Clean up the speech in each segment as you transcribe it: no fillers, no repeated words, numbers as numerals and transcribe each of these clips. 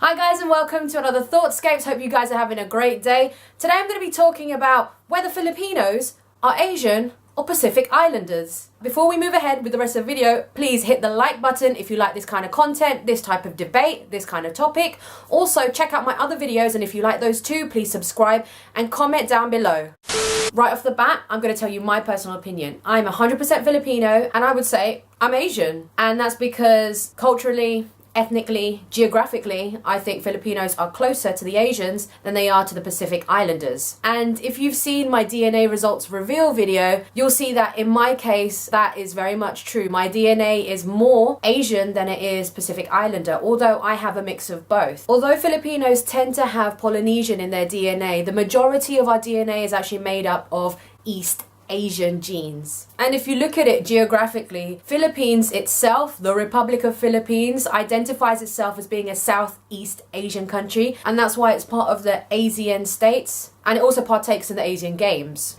Hi guys and welcome to another Thoughtscapes. Hope you guys are having a great day. Today I'm going to be talking about whether Filipinos are Asian or Pacific Islanders. Before we move ahead with the rest of the video, please hit the like button if you like this kind of content, this type of debate, this kind of topic. Also check out my other videos, and if you like those too, please subscribe and comment down below. Right off the bat, I'm going to tell you my personal opinion. I'm 100% Filipino and I would say I'm Asian, and that's because culturally, ethnically, geographically, I think Filipinos are closer to the Asians than they are to the Pacific Islanders. And if you've seen my DNA results reveal video, you'll see that in my case, that is very much true. My DNA is more Asian than it is Pacific Islander, although I have a mix of both. Although Filipinos tend to have Polynesian in their DNA, the majority of our DNA is actually made up of East Asian genes. And if you look at it geographically, Philippines itself, the Republic of Philippines, identifies itself as being a Southeast Asian country, and that's why it's part of the ASEAN states, and it also partakes in the Asian Games.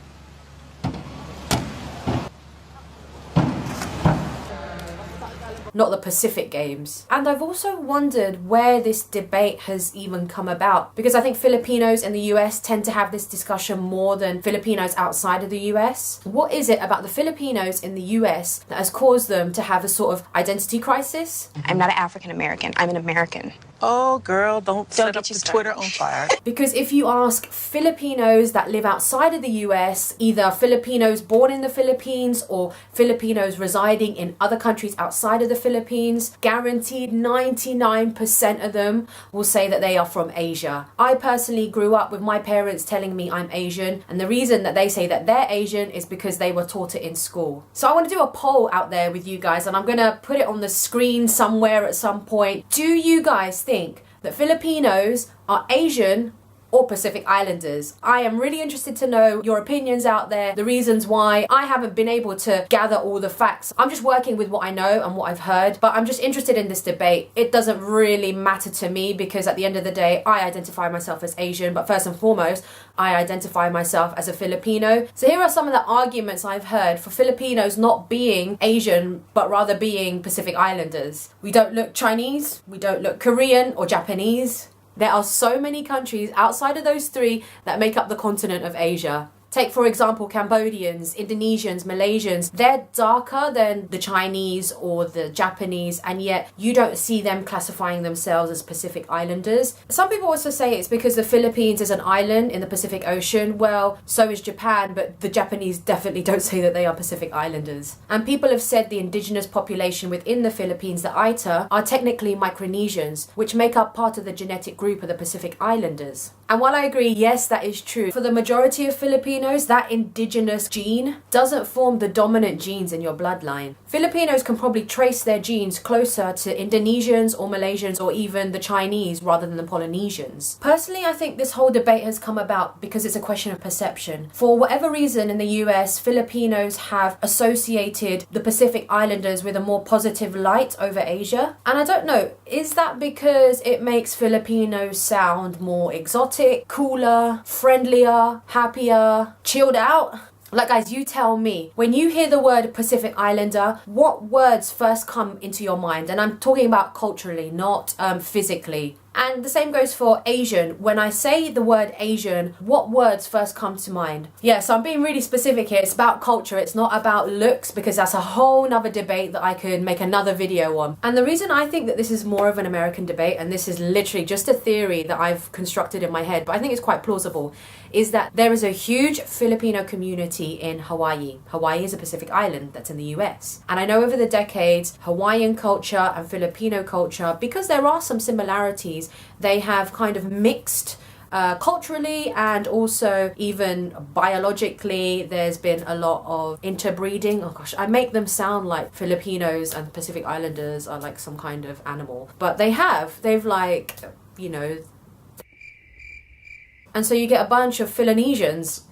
Not the Pacific Games. And I've also wondered where this debate has even come about, because I think Filipinos in the US tend to have this discussion more than Filipinos outside of the US. What is it about the Filipinos in the US that has caused them to have a sort of identity crisis? I'm not an African American, I'm an American. Oh, girl, don't set up the Twitter on fire. Because if you ask Filipinos that live outside of the US, either Filipinos born in the Philippines or Filipinos residing in other countries outside of the Philippines, guaranteed 99% of them will say that they are from Asia. I personally grew up with my parents telling me I'm Asian, and the reason that they say that they're Asian is because they were taught it in school. So I want to do a poll out there with you guys, and I'm going to put it on the screen somewhere at some point. Do you guys think that Filipinos are Asian or Pacific Islanders? I am really interested to know your opinions out there, the reasons why. I haven't been able to gather all the facts. I'm just working with what I know and what I've heard, but I'm just interested in this debate. It doesn't really matter to me because at the end of the day, I identify myself as Asian, but first and foremost, I identify myself as a Filipino. So here are some of the arguments I've heard for Filipinos not being Asian, but rather being Pacific Islanders. We don't look Chinese, we don't look Korean or Japanese. There are so many countries outside of those three that make up the continent of Asia. Take, for example, Cambodians, Indonesians, Malaysians. They're darker than the Chinese or the Japanese, and yet you don't see them classifying themselves as Pacific Islanders. Some people also say it's because the Philippines is an island in the Pacific Ocean. Well, so is Japan, but the Japanese definitely don't say that they are Pacific Islanders. And people have said the indigenous population within the Philippines, the Aita, are technically Micronesians, which make up part of the genetic group of the Pacific Islanders. And while I agree, yes, that is true, for the majority of Filipinos, that indigenous gene doesn't form the dominant genes in your bloodline. Filipinos can probably trace their genes closer to Indonesians or Malaysians or even the Chinese rather than the Polynesians. Personally, I think this whole debate has come about because it's a question of perception. For whatever reason in the US, Filipinos have associated the Pacific Islanders with a more positive light over Asia. And I don't know, is that because it makes Filipinos sound more exotic, cooler, friendlier, happier, chilled out? Like, guys, you tell me, when you hear the word Pacific Islander, what words first come into your mind? And I'm talking about culturally, not physically. And the same goes for Asian. When I say the word Asian, what words first come to mind? Yeah, so I'm being really specific here. It's about culture. It's not about looks, because that's a whole nother debate that I could make another video on. And the reason I think that this is more of an American debate, and this is literally just a theory that I've constructed in my head, but I think it's quite plausible, is that there is a huge Filipino community in Hawaii. Hawaii is a Pacific island that's in the US. And I know over the decades, Hawaiian culture and Filipino culture, because there are some similarities, they have kind of mixed culturally and also even biologically. There's been a lot of interbreeding. Oh gosh, I make them sound like Filipinos and Pacific Islanders are like some kind of animal. But they've like, you know. And so you get a bunch of Polynesians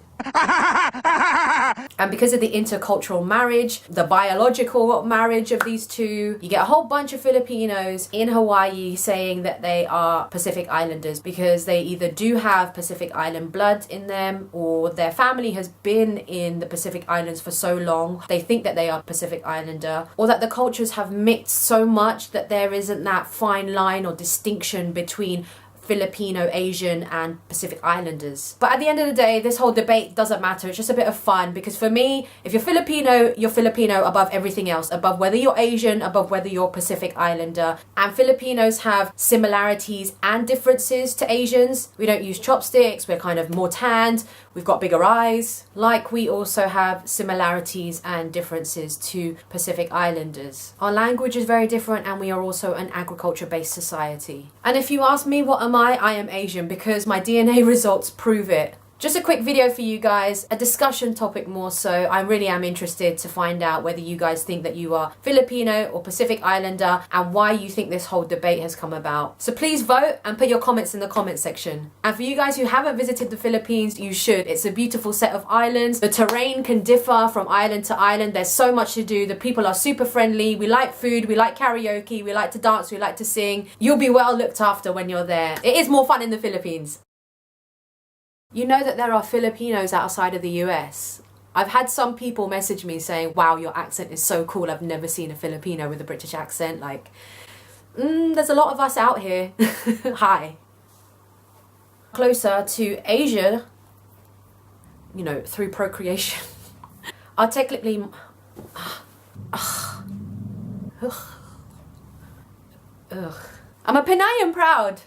And because of the intercultural marriage, the biological marriage of these two, you get a whole bunch of Filipinos in Hawaii saying that they are Pacific Islanders because they either do have Pacific Island blood in them, or their family has been in the Pacific Islands for so long, they think that they are Pacific Islander, or that the cultures have mixed so much that there isn't that fine line or distinction between Filipino, Asian and Pacific Islanders. But at the end of the day, this whole debate doesn't matter. It's just a bit of fun because for me, if you're Filipino above everything else, above whether you're Asian, above whether you're Pacific Islander. And Filipinos have similarities and differences to Asians. We don't use chopsticks, we're kind of more tanned, we've got bigger eyes. Like we also have similarities and differences to Pacific Islanders. Our language is very different and we are also an agriculture-based society. And if you ask me what am I am Asian because my DNA results prove it. Just a quick video for you guys, a discussion topic more so. I really am interested to find out whether you guys think that you are Filipino or Pacific Islander and why you think this whole debate has come about. So please vote and put your comments in the comment section. And for you guys who haven't visited the Philippines, you should. It's a beautiful set of islands. The terrain can differ from island to island. There's so much to do. The people are super friendly. We like food. We like karaoke. We like to dance. We like to sing. You'll be well looked after when you're there. It is more fun in the Philippines. You know that there are Filipinos outside of the US. I've had some people message me saying, wow, your accent is so cool. I've never seen a Filipino with a British accent. Like, there's a lot of us out here. Hi. Closer to Asia, you know, through procreation, are technically... I'm a Pinay and proud.